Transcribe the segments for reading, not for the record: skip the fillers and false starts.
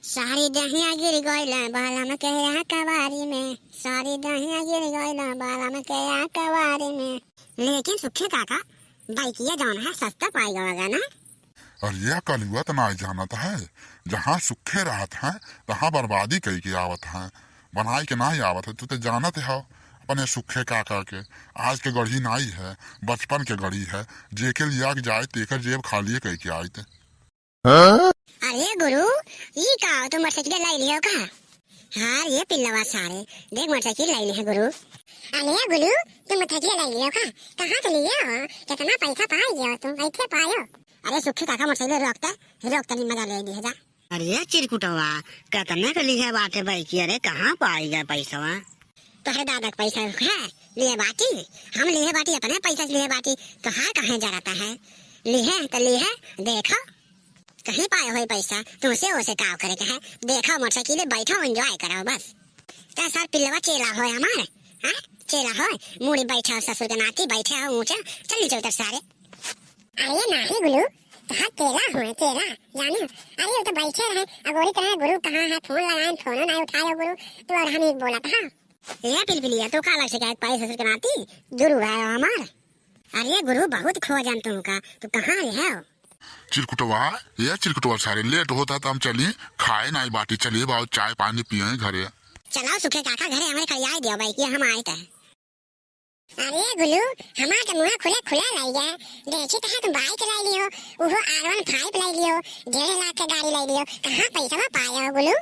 सारी दहिया गिर गइला बालम के यहाँ कवारी में, सारी दहिया गिर गइला बालम के यहाँ कवारी में। लेकिन सुखे काका बाइकिया जौन है सस्ता पाएगा ना। और यह कलुआ तो ना जानत है, जहाँ सुखे रहत है तहाँ बर्बादी कई के आवत है, बनाई के नहीं आवत है। तू तो जानत है अपने सुखे काका के आज के गढ़ी नाई है, बचपन के गढ़ी है, जेके लिया के जाए तेकर जेब खाली कई के आए थे। अरे गुरु ये का तुम मोटरसाइकिल लाई लियो का? हाँ ये पिल्लवा सारे देख मोटरसाइकिल लाई है गुरु। अरे गुरु तुम मोटरसाइकिल लाई लियो का? कहाँ से लियो? कितना पैसा पाई गयो तुम? कैसे पायो? अरे सुखे काका मोटरसाइकिल रोकता नहीं मजा ले ली है जा। अरे चिरकुटवा कितने के लिए बाटे बाइकी? अरे कहाँ पाएगा पैसा? तोहरे दादा का पैसा है लिए बाटी, हम लिए बाटी अपने पैसा से लिए बाटी। तो हाँ कहाँ जा रहा है लिए तो लिए देखो कहीं पाए हुए पैसा तुमसे उसे काव करे के है। देखो मोटरसाइकिल बैठो एंजॉय करो बस। क्या सर पिल्लवा चेला हो हमारे? हाँ चेला हो मुड़ी बैठा ससुर के नाती बैठे हो ऊंचा चल नीचे उतर सारे। अरे नहीं गुरु तो हाँ चेला हो चेला जाने। अरे वो तो बैठे रहे अगोरी तरह गुरु कहाँ है फोन लगाए फोन नहीं उठाया गुरु तो और हम बोला था ये पिलपिलिया तो काला शिकायत पाई ससुर के नाती गुरु है हमारे। अरे गुरु बहुत खो जान तुमका तो कहाँ है? चिरकुटवा ये चिरकुटवा सारे लेट होता तो हम चलिए खाए ना बाटी, चलिए बाबू चाय पानी पिए घरे। चलाओ सुखे काका घरे हमारे खड़ियाई दियो भाई कि हम आए थे। अरे गुलू हमारा तो मुँह खुले खुले लाई गया देखी तो है तुम बाइक लाई लियो वो R15 लाई लियो 1.5 लाख की गाड़ी लाई लियो कहाँ पैसा पाया हो गुलू?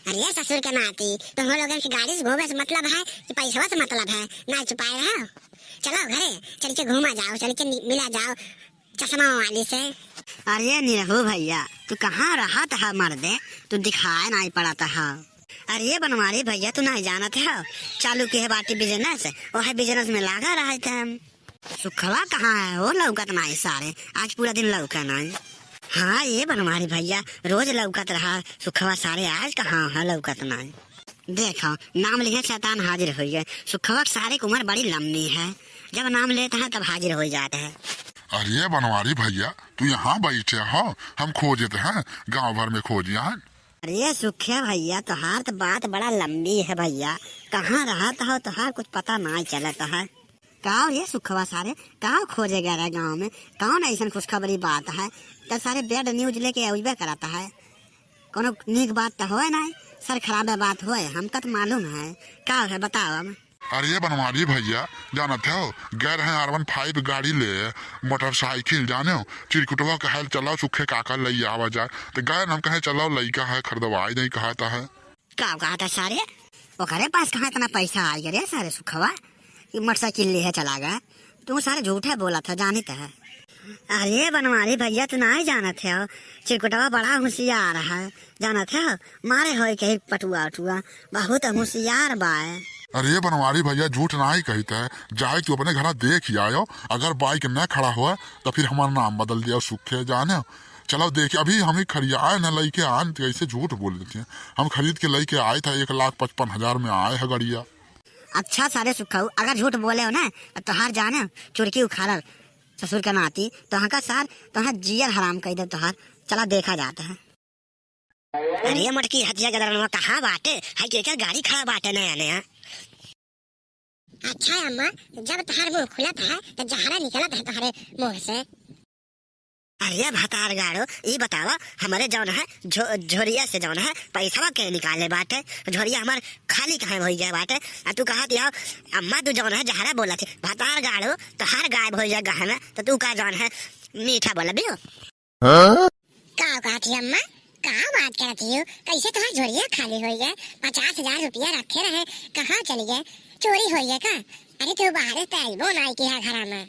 अरे ससुर के नाती तो हम लोगों की गाड़ी से घूमे से मतलब है कि पैसा से मतलब है ना छुपाए रहो। चलो घरे चल के घूमा जाओ चल के मिला जाओ चश्मा वाली से। अरे निरहु भैया तू कहाँ रहा था मर्दे? तू दिखाए नहीं पड़ा था। अरे बनवारी भैया तू नहीं जानत है चालू की है बाटी बिजनेस वह बिजनेस में लगा रहे थे हम। सुखवा कहाँ है वो लौकत नहीं सारे आज पूरा दिन लौका नहीं। हाँ ये बनवारी भैया रोज लौकत रहा सुखवा सारे आज कहाँ है लौकत नहीं। देखो नाम लिखे शैतान हाजिर हो गए। सुखवा सारे की उम्र बड़ी लंबी है जब नाम लेता है तब हाजिर हो जाता है। अरे बनवारी भैया तू यहाँ बैठे हो हम खोजते हैं गांव भर में खोजिया। अरे सुखिया भैया तोहार तो बात बड़ा लंबी है भैया कहाँ रहता हो तोहार कुछ पता नहीं चलता है। कहो ये सुखवा सारे कहाँ खोजे गया रहा गाँव में कौन ऐसा खुशखबरी बात है तो सारे बेड न्यूज लेके अजबे कराता है कोनो नीक बात तो हो नहीं सर खराब बात हो हमका तो मालूम है क्या है बताओ अब। अरे बनवारी भैया जानते हो गए रहे R15 गाड़ी ले मोटरसाइकिल जाने हो चिरकुटवा कहे चलो सुखे काका लई आवा जाए तो गए हम कहे चलो लईका है खरीदवाई नहीं कहता है। क्या कहा था सारे ओकरे पास कहाँ इतना पैसा आ गया सारे सुखवा मोटरसाइकिल ले चला गया तू सारे झूठे बोला था जानते है। अरे बनवारी भैया तू नहीं जानते हो चिरकुटवा बड़ा होशियार है जानते हो मारे हो कहीं पटुआ उठुआ बहुत होशियार बाय। अरे बनवारी भैया झूठ नहीं कहता है जाए तू अपने घर देख ही आयो अगर बाइक न खड़ा हुआ तो फिर हमारा नाम बदल दिया सुखे जाने। चलो देखिए अभी हम खरीद आए न लई के आए कैसे झूठ बोल देते हैं हम खरीद के लई के आए था 1,55,000 में आए है गड़िया। अच्छा सारे सुखाऊ अगर झूठ बोले हो ना तो हार जाने चुरकी उखाड़ ससुर का नाती तो का सार तो जियर हराम कह दे तोहार चला देखा जाता है। अरे मटकी हथिया गदर कहाँ बाटे है क्या गाड़ी खड़ा बाटे नया नया। अच्छा अम्मा जब तुम्हारे मुंह खुला था तो जहरा निकला था तुम्हारे मुंह से। अरे भतार गाड़ो ये बतावा हमारे जौन है झोरिया से जौन है पैसा के निकाले बाटे झोरिया हमारे खाली कहाँ हो गया बाटे तू कहा दिया अम्मा तू जौन है जहरा बोला थे भतार गाड़ो तो हर गायब हो जाए गहना तो तू का जौन है मीठा बोला भी का कहा थी अम्मा कहाँ बात करती हो कैसे तुम्हारा झोरिया खाली हो गया 50,000 रुपया रखे रहे कहाँ चली गए चोरी हो गया का? अरे तू बाहर पैबो नहीं किया घर में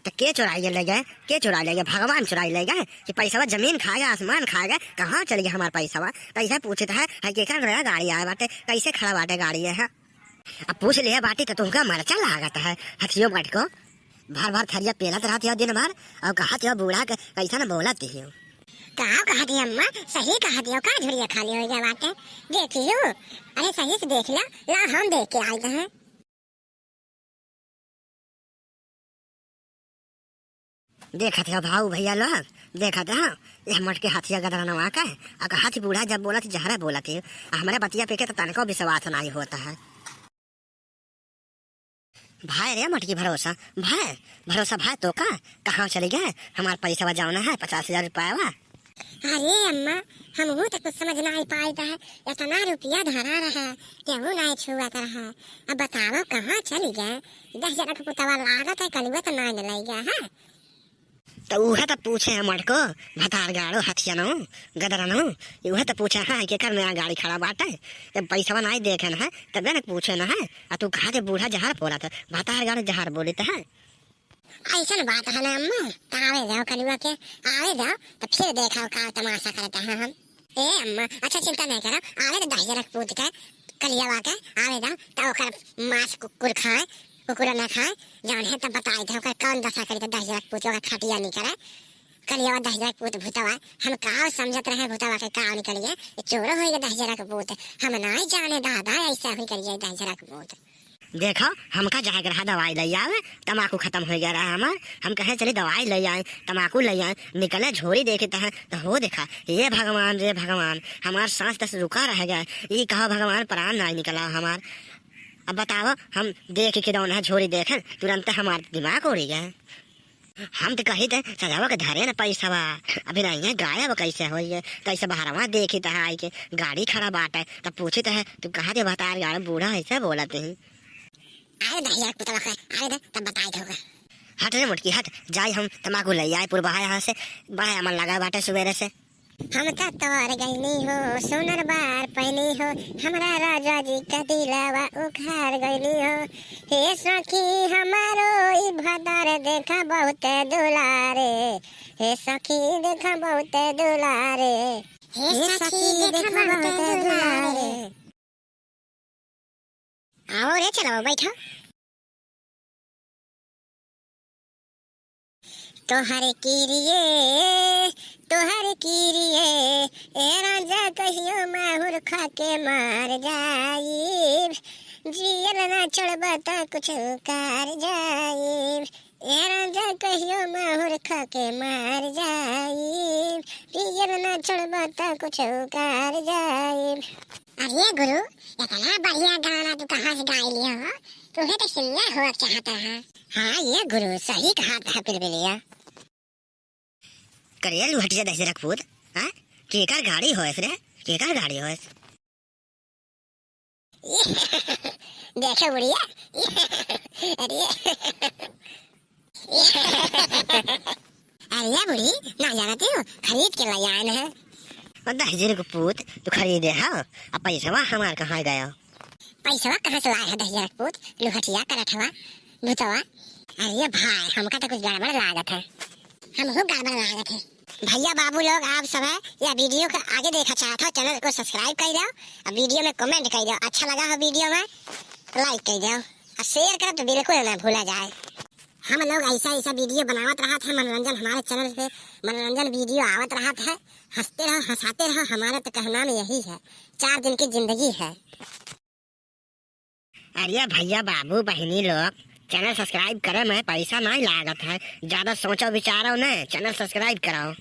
तो के चुराई ले गए के चुरा ले गए भगवान चुराई ले गए कि पैसा जमीन खाएगा आसमान खाएगा कहाँ चल गया हमारा पैसा पूछता है क्या गाड़ी आया बाटे कैसे खड़ा बाटे गाड़ी है अब पूछ लिया बाटी तो तुमका मरचा लागत है हथियो बट को भर भर थरिया पेलत रहती हो दिन भर और कहा थी बूढ़ा कैसा न बोलत हो कहा थी अम्मा सही कहा दियो का झुरिया खाली हो गया बाटे देख लियो। अरे सही से देख ला हम देख के आए हैं। देखा था भाऊ भैया लोग देखा था ये मटके हाथिया गदरा नवा का अगर हाथी बूढ़ा जब बोला थी जहरा बोला थी हमारे बतिया पे के तो तनको विश्वास नहीं होता है। भाई रे मटकी भरोसा भाई तो का कहाँ चले गए? हमारे पैसा जाना है 50,000 रुपया वा। अरे अम्मा हम वो तो कुछ समझ नहीं पाता है, इतना रुपया धरा रहा केहू नहीं छुआ रहा। अब बताओ कहाँ चली गए? 10,000 का पुतवा लागत है कलुआ तो नहीं ले गया है। तो वह तो पूछे है मटको भतार गाड़ो हथिया नो गदरा नो वह तो पूछे है कि कर मेरा गाड़ी खड़ा बाटे जब पैसा नहीं देखे है तब न पूछे न है। और तू कहा बूढ़ा जहर बोला था भतार गाड़ो जहर बोली तो है। ऐसा बात है ना अम्मा, तो आवे जाओ कलुआ के आवे जाओ तो फिर देखो का तमाशा करते हैं हम। ए अम्मा अच्छा चिंता नहीं करो, आवे तो 10,000 पूछ के कलिया के आवे जाओ तो ओकर मांस कुकुर खाए कुकुर न खाए जान है तब बताई थे ओकर कौन दशा करी तो 10,000 पूछ ओकर खटिया नहीं करे कलिया 10,000 पूछ भूतवा हम का समझत रहे भूतवा के का निकलिए चोर हो गए 10,000 पूछ हम नहीं जाने दादा ऐसा ही करिए 10,000 पूछ। देखो हमका जाए रहा दवाई ले आवे तम्बाकू खत्म हो गया रहा हमार हम कहे चले दवाई ले आए तम्बाकू ले आए निकले झोरी देखे तो हो देखा ये भगवान रे भगवान हमार सांस तस रुका रह गया ये कहा भगवान प्राण नहीं निकला हमार। अब बताओ हम देख के दौन है झोरी देखे तुरंत हमार दिमाग उड़ गया। हम तो कही थे सजावा के धरे न पैसा अभी नहीं है गायब कैसे हो कैसे बाहरवा देखी तो आई के गाड़ी खड़ा बाटे तब पूछे तो है तू कहा दे बता गाड़ी बूढ़ा ऐसे बोला थे। अरे 10,000 पुतवा के आवे दे तब बताई थे होगा। हट रे मुटकी हट जाई हम तम्बाकू ले आए पूर्वा यहाँ से बड़ा अमल लगा बाटे सवेरे से। हम तो तोर गईनी हो सोनर बार पहनी हो हमारा राजा जी का दिलावा उखाड़ गईनी हो। हे सखी हमारो ई भदर देखा बहुत दुलारे हे सखी देखा बहुत दुलारे हे सखी देखा बहुत दुलारे। आओ रे चलो बैठो। तोहरे कीरिए ए राजा कहियो माहुर खा के मार जाइब जियल ना चढ़बा त कुछ कार जाइब ए राजा कहियो माहुर खा के मार जाइब जियल ना चढ़बा त कुछ कार जाइब। अरे गुरु इतना बढ़िया गाना तू कहाँ से गा लिया हो? तुम्हें तो सिंगर हुआ चाहता है। हाँ ये गुरु सही कहा था पिलबिलिया। करिए लुहटिया 10,000 पूत हाँ केकर गाड़ी हो रे केकर गाड़ी हो देखो बुढ़िया अरे अरे बुढ़ी ना जानती हो खरीद के ले आए हैं। 10,000 पूत तू खरीदे हो अब पैसा हमार कहाँ गया? पैसा कहाँ से लाए है 10,000 पूत लुहटिया करठवा भूतवा? अरे भाई हमका तो कुछ गड़बड़ लागत है हम हो गड़बड़ लागत है। भैया बाबू लोग आप सब है या वीडियो को आगे देखा चाहता हो चैनल को सब्सक्राइब कर दो और वीडियो में कमेंट कर दो अच्छा लगा हो वीडियो में लाइक कर दो और शेयर करो तो बिल्कुल ना भूला जाए। हम लोग ऐसा वीडियो बनावत रहा था मनोरंजन हमारे चैनल पे मनोरंजन वीडियो आवत रहा था हंसते रहो हंसाते रहो हमारा तो कहना में यही है 4 दिन की जिंदगी है। अरे भैया बाबू बहनी लोग चैनल सब्सक्राइब करे में पैसा नहीं लागत है ज्यादा सोचो विचारो न चैनल सब्सक्राइब कराओ।